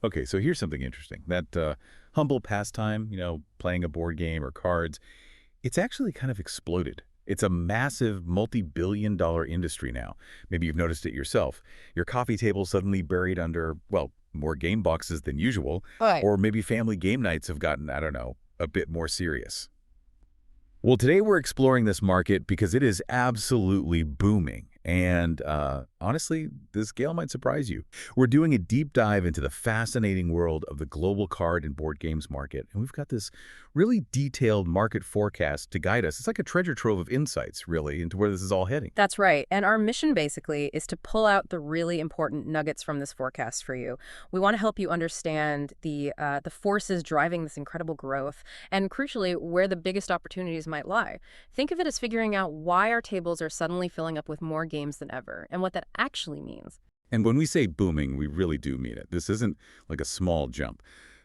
Okay, so here's something interesting. That humble pastime, playing a board game or cards, it's actually kind of exploded. It's a massive multi-billion-dollar industry now. Maybe you've noticed it yourself. Your coffee table suddenly buried under, well, more game boxes than usual, Right. or maybe family game nights have gotten, I don't know, a bit more serious. Well, today we're exploring this market because it is absolutely booming. And honestly, this scale might surprise you. We're doing a deep dive into the fascinating world of the global card and board games market. And we've got this really detailed market forecast to guide us. It's like a treasure trove of insights, really, into where this is all heading. That's right. And our mission basically is to pull out the really important nuggets from this forecast for you. We want to help you understand the forces driving this incredible growth and crucially where the biggest opportunities might lie. Think of it as figuring out why our tables are suddenly filling up with more games than ever and what that actually means. And when we say booming, we really do mean it. This isn't like a small jump.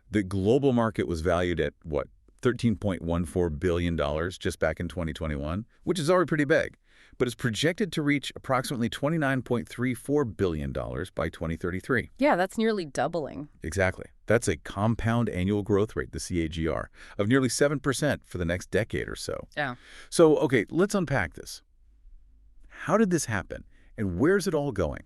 The global market was valued at, what, $13.14 billion just back in 2021, which is already pretty big, but it's projected to reach approximately $29.34 billion by 2033. Yeah, that's nearly doubling. Exactly. That's a compound annual growth rate, the CAGR, of nearly 7% for the next decade or so. Yeah. So, okay, let's unpack this. How did this happen, and where's it all going?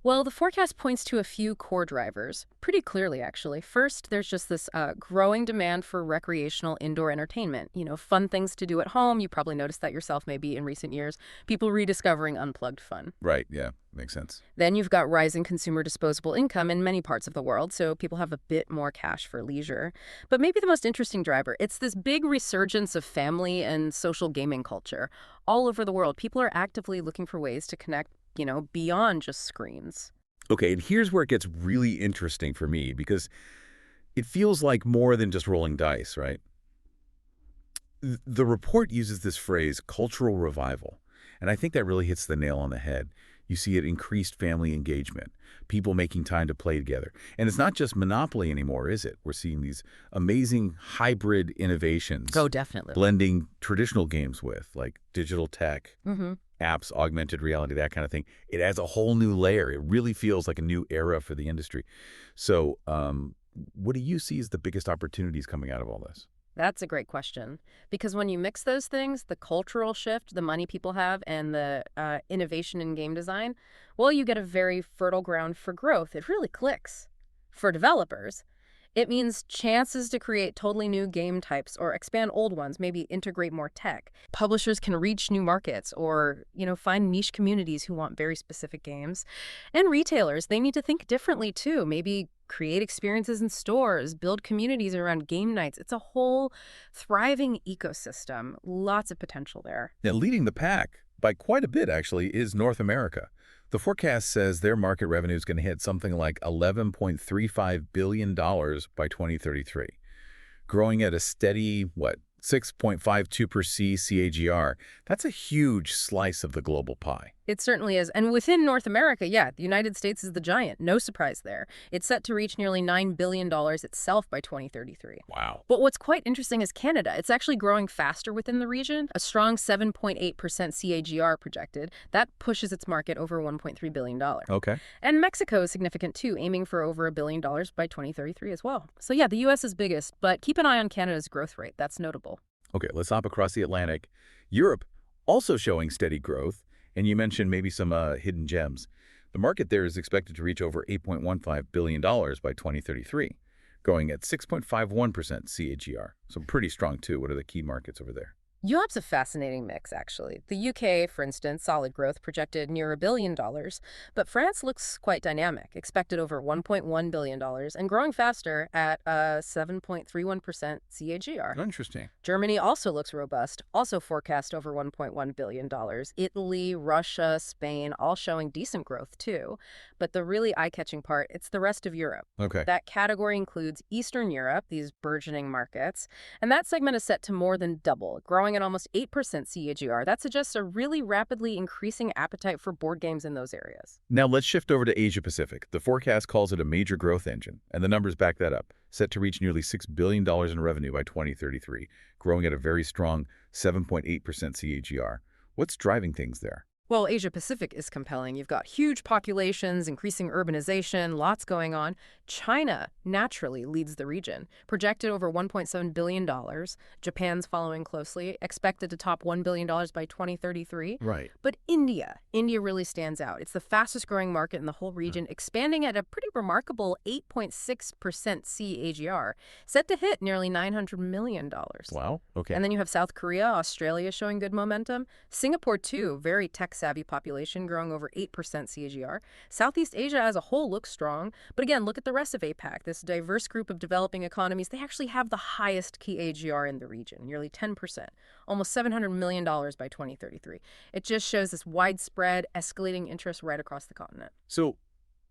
Well, the forecast points to a few core drivers, pretty clearly, actually. First, there's just this growing demand for recreational indoor entertainment. Fun things to do at home. You probably noticed that yourself maybe in recent years. People rediscovering unplugged fun. Right, yeah, makes sense. Then you've got rising consumer disposable income in many parts of the world, so people have a bit more cash for leisure. But maybe the most interesting driver, it's this big resurgence of family and social gaming culture. All over the world, people are actively looking for ways to connect beyond just screens. Okay, and here's where it gets really interesting for me because it feels like more than just rolling dice, right? The report uses this phrase, cultural revival, and I think that really hits the nail on the head. You see it increased family engagement, people making time to play together. And it's not just Monopoly anymore, is it? We're seeing these amazing hybrid innovations, Oh, definitely. blending traditional games with, like digital tech, hmm apps, augmented reality, that kind of thing. It adds a whole new layer. It really feels like a new era for the industry. So what do you see as the biggest opportunities coming out of all this? That's a great question. Because when you mix those things, the cultural shift, the money people have, and the innovation in game design, well, you get a very fertile ground for growth. It really clicks. For developers, it means chances to create totally new game types or expand old ones, maybe integrate more tech. Publishers can reach new markets or, find niche communities who want very specific games. And retailers, they need to think differently too. Maybe create experiences in stores, build communities around game nights. It's a whole thriving ecosystem. Lots of potential there. Now, leading the pack by quite a bit, actually, is North America. The forecast says their market revenue is going to hit something like $11.35 billion by 2033, growing at a steady, 6.52% CAGR. That's a huge slice of the global pie. It certainly is. And within North America, yeah, the United States is the giant. No surprise there. It's set to reach nearly $9 billion itself by 2033. Wow. But what's quite interesting is Canada. It's actually growing faster within the region, a strong 7.8% CAGR projected. That pushes its market over $1.3 billion. Okay. And Mexico is significant too, aiming for over $1 billion by 2033 as well. So yeah, the U.S. is biggest, but keep an eye on Canada's growth rate. That's notable. Okay, let's hop across the Atlantic. Europe also showing steady growth, and you mentioned maybe some hidden gems. The market there is expected to reach over $8.15 billion by 2033, growing at 6.51% CAGR. So pretty strong, too. What are the key markets over there? Europe's a fascinating mix, actually. The UK, for instance, solid growth projected near $1 billion, but France looks quite dynamic, expected over $1.1 billion and growing faster at 7.31% CAGR. Interesting. Germany also looks robust, also forecast over $1.1 billion. Italy, Russia, Spain, all showing decent growth, too. But the really eye-catching part, it's the rest of Europe. Okay. That category includes Eastern Europe, these burgeoning markets, and that segment is set to more than double, growing at almost 8% CAGR. That suggests a really rapidly increasing appetite for board games in those areas. Now let's shift over to Asia Pacific. The forecast calls it a major growth engine, and the numbers back that up, set to reach nearly $6 billion in revenue by 2033, growing at a very strong 7.8% CAGR. What's driving things there? Well, Asia-Pacific is compelling. You've got huge populations, increasing urbanization, lots going on. China naturally leads the region, projected over $1.7 billion. Japan's following closely, expected to top $1 billion by 2033. Right. But India really stands out. It's the fastest growing market in the whole region, expanding at a pretty remarkable 8.6% CAGR, set to hit nearly $900 million. Wow. Okay. And then you have South Korea, Australia showing good momentum. Singapore, too, very tech-savvy population, growing over 8% CAGR. Southeast Asia as a whole looks strong. But again, look at the rest of APAC. This diverse group of developing economies, they actually have the highest CAGR in the region, nearly 10%, almost $700 million by 2033. It just shows this widespread, escalating interest right across the continent. So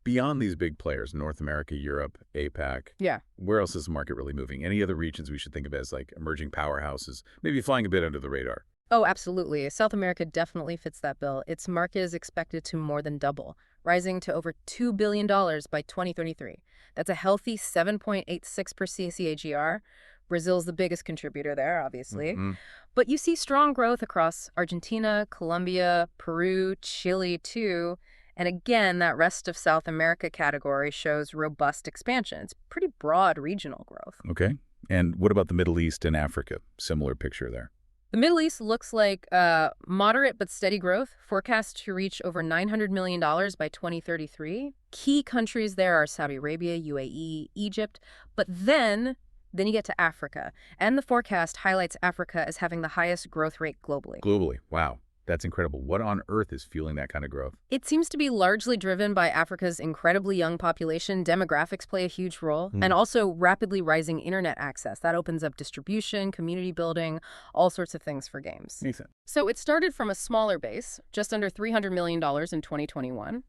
beyond these big players, North America, Europe, APAC, Yeah. where else is the market really moving? Any other regions we should think of as like emerging powerhouses, maybe flying a bit under the radar? Oh, absolutely. South America definitely fits that bill. Its market is expected to more than double, rising to over $2 billion by 2033. That's a healthy 7.86% CAGR. Brazil's the biggest contributor there, obviously. But you see strong growth across Argentina, Colombia, Peru, Chile, too. And again, that rest of South America category shows robust expansion. It's pretty broad regional growth. Okay. And what about the Middle East and Africa? Similar picture there. The Middle East looks like moderate but steady growth, forecast to reach over $900 million by 2033. Key countries there are Saudi Arabia, UAE, Egypt. But then you get to Africa. And the forecast highlights Africa as having the highest growth rate globally. Globally. Wow. That's incredible. What on earth is fueling that kind of growth? It seems to be largely driven by Africa's incredibly young population. Demographics play a huge role, and also rapidly rising internet access. That opens up distribution, community building, all sorts of things for games. Makes sense. So it started from a smaller base, just under $300 million in 2021.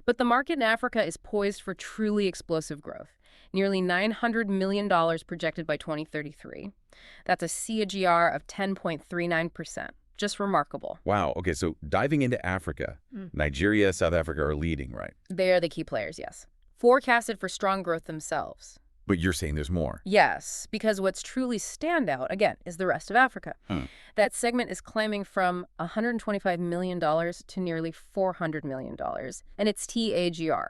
But the market in Africa is poised for truly explosive growth. Nearly $900 million projected by 2033. That's a CAGR of 10.39%. Just remarkable. Wow. Okay, so diving into Africa, Nigeria, South Africa are leading, right? They are the key players, yes. Forecasted for strong growth themselves. But you're saying there's more. Yes, because what's truly standout, again, is the rest of Africa. That segment is climbing from $125 million to nearly $400 million, and its TAGR,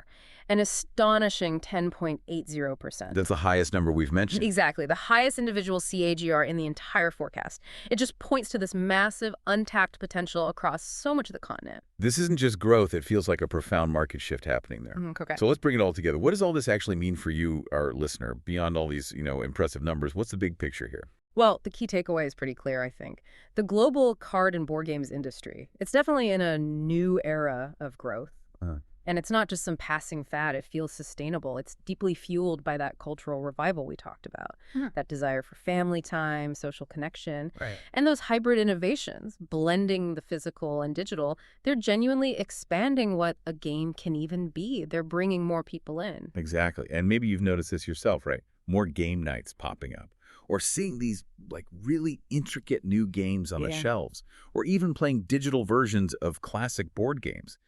an astonishing 10.80%. That's the highest number we've mentioned. Exactly, the highest individual CAGR in the entire forecast. It just points to this massive, untapped potential across so much of the continent. This isn't just growth. It feels like a profound market shift happening there. Okay. So let's bring it all together. What does all this actually mean for you, our listener, beyond all these, impressive numbers? What's the big picture here? Well, the key takeaway is pretty clear, I think. The global card and board games industry, it's definitely in a new era of growth. And it's not just some passing fad. It feels sustainable. It's deeply fueled by that cultural revival we talked about, that desire for family time, social connection, and those hybrid innovations, blending the physical and digital. They're genuinely expanding what a game can even be. They're bringing more people in. Exactly. And maybe you've noticed this yourself, right? More game nights popping up. Or seeing these really intricate new games on the shelves. Or even playing digital versions of classic board games.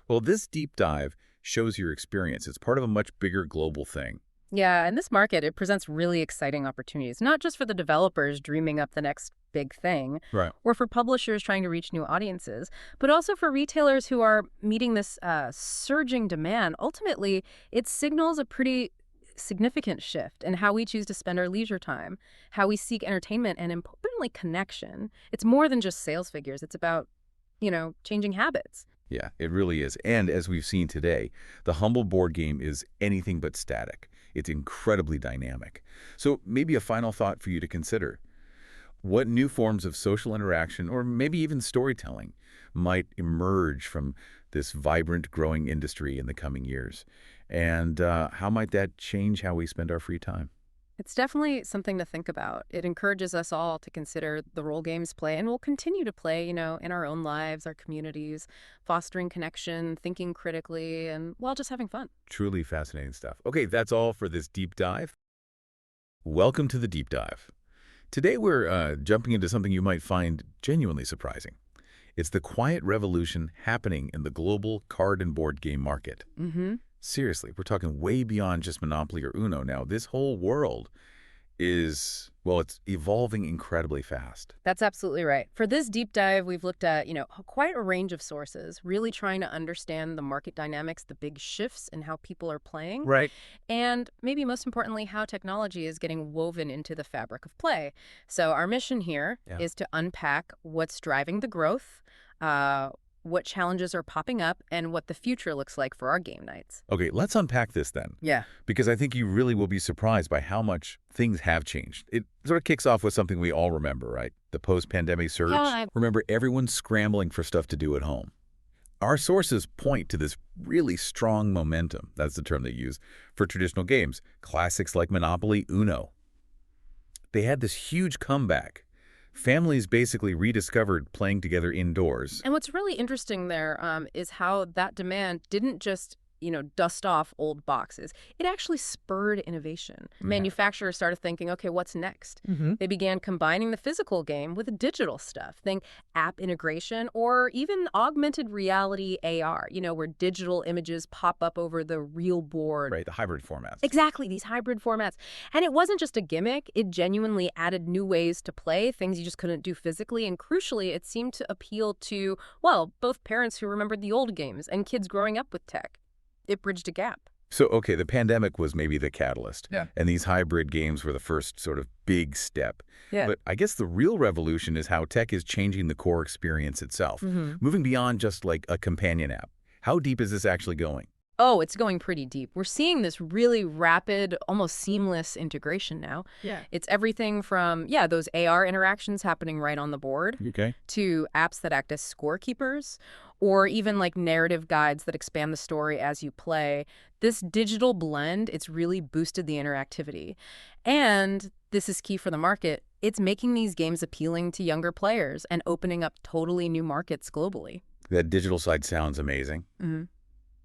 Well, this deep dive shows your experience. It's part of a much bigger global thing. Yeah, in this market, it presents really exciting opportunities, not just for the developers dreaming up the next big thing, or for publishers trying to reach new audiences, but also for retailers who are meeting this surging demand. Ultimately, it signals a pretty significant shift in how we choose to spend our leisure time, how we seek entertainment, and importantly, connection. It's more than just sales figures. It's about, changing habits. Yeah, it really is. And as we've seen today, the humble board game is anything but static. It's incredibly dynamic. So maybe a final thought for you to consider. What new forms of social interaction, or maybe even storytelling, might emerge from this vibrant, growing industry in the coming years? And how might that change how we spend our free time? It's definitely something to think about. It encourages us all to consider the role games play and will continue to play, in our own lives, our communities, fostering connection, thinking critically, and while just having fun. Truly fascinating stuff. Okay, that's all for this deep dive. Welcome to the deep dive. Today we're jumping into something you might find genuinely surprising. It's the quiet revolution happening in the global card and board game market. Seriously, we're talking way beyond just Monopoly or Uno now. This whole world is, well, it's evolving incredibly fast. That's absolutely right. For this deep dive, we've looked at, quite a range of sources, really trying to understand the market dynamics, the big shifts in how people are playing, Right. and maybe most importantly, how technology is getting woven into the fabric of play. So our mission here Yeah. is to unpack what's driving the growth, uh, what challenges are popping up, and what the future looks like for our game nights. Okay, let's unpack this then, Yeah. because I think you really will be surprised by how much things have changed. It sort of kicks off with something we all remember, right? The post-pandemic surge. Yeah. Remember everyone scrambling for stuff to do at home. Our sources point to this really strong momentum, that's the term they use, for traditional games. Classics like Monopoly, Uno. They had this huge comeback. Families basically rediscovered playing together indoors. And what's really interesting there is how that demand didn't just, dust off old boxes. It actually spurred innovation. Yeah. Manufacturers started thinking, okay, what's next? They began combining the physical game with the digital stuff. Think app integration or even augmented reality AR, where digital images pop up over the real board. Right, the hybrid formats. Exactly, these hybrid formats. And it wasn't just a gimmick. It genuinely added new ways to play, things you just couldn't do physically. And crucially, it seemed to appeal to, well, both parents who remembered the old games and kids growing up with tech. It bridged a gap. So, okay, the pandemic was maybe the catalyst. Yeah. And these hybrid games were the first sort of big step. Yeah. But I guess the real revolution is how tech is changing the core experience itself, moving beyond just like a companion app. How deep is this actually going? Oh, it's going pretty deep. We're seeing this really rapid, almost seamless integration now. Yeah. It's everything from, those AR interactions happening right on the board Okay. to apps that act as scorekeepers or even like narrative guides that expand the story as you play. This digital blend, it's really boosted the interactivity. And this is key for the market. It's making these games appealing to younger players and opening up totally new markets globally. That digital side sounds amazing. Mm-hmm.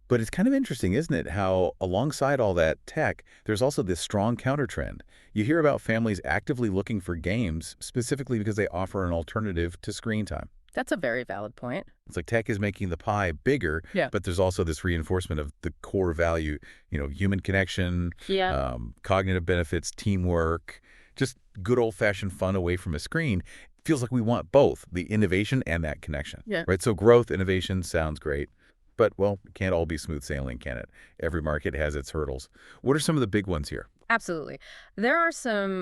But it's kind of interesting, isn't it, how alongside all that tech, there's also this strong counter trend. You hear about families actively looking for games specifically because they offer an alternative to screen time. That's a very valid point. It's like tech is making the pie bigger, but there's also this reinforcement of the core value, human connection, cognitive benefits, teamwork, just good old-fashioned fun away from a screen. It feels like we want both, the innovation and that connection. Yeah. Right? So growth, innovation sounds great. But, well, it can't all be smooth sailing, can it? Every market has its hurdles. What are some of the big ones here? Absolutely. There are some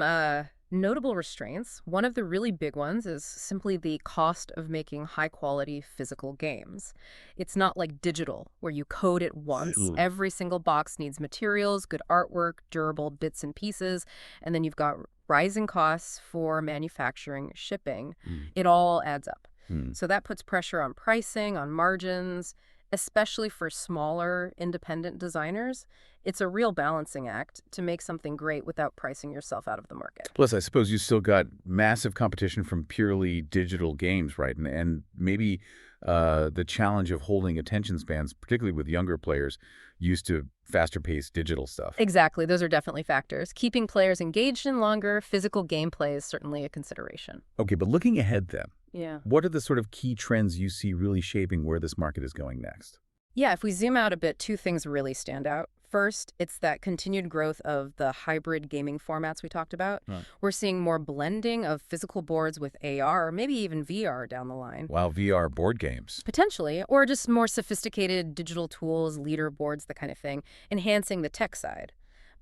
notable restraints. One of the really big ones is simply the cost of making high-quality physical games. It's not like digital, where you code it once. Every single box needs materials, good artwork, durable bits and pieces, and then you've got rising costs for manufacturing, shipping. It all adds up. So that puts pressure on pricing, on margins, especially for smaller, independent designers. It's a real balancing act to make something great without pricing yourself out of the market. Plus, I suppose you still got massive competition from purely digital games, right? And maybe the challenge of holding attention spans, particularly with younger players, used to faster-paced digital stuff. Exactly. Those are definitely factors. Keeping players engaged in longer, physical gameplay is certainly a consideration. Okay, but looking ahead then, Yeah. what are the sort of key trends you see really shaping where this market is going next? Yeah, if we zoom out a bit, two things really stand out. First, it's that continued growth of the hybrid gaming formats we talked about. Right. We're seeing more blending of physical boards with AR, maybe even VR down the line. Wow, VR board games. Potentially, or just more sophisticated digital tools, leaderboards, that kind of thing, enhancing the tech side.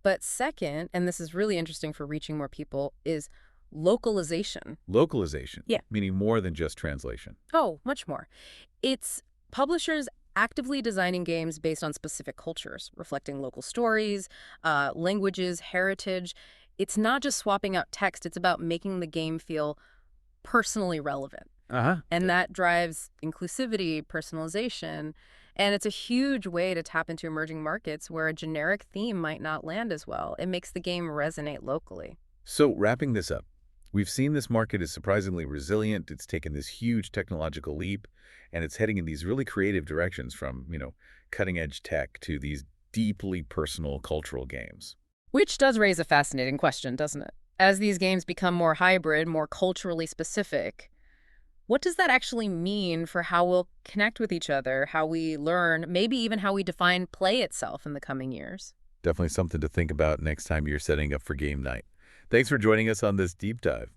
But second, and this is really interesting for reaching more people, is localization. Localization? Yeah. Meaning more than just translation. Oh, much more. It's publishers actively designing games based on specific cultures, reflecting local stories, languages, heritage. It's not just swapping out text, it's about making the game feel personally relevant. And that drives inclusivity, personalization, and it's a huge way to tap into emerging markets where a generic theme might not land as well. It makes the game resonate locally. So wrapping this up, we've seen this market is surprisingly resilient. It's taken this huge technological leap, and it's heading in these really creative directions from, cutting-edge tech to these deeply personal cultural games. Which does raise a fascinating question, doesn't it? As these games become more hybrid, more culturally specific, what does that actually mean for how we'll connect with each other, how we learn, maybe even how we define play itself in the coming years? Definitely something to think about next time you're setting up for game night. Thanks for joining us on this deep dive.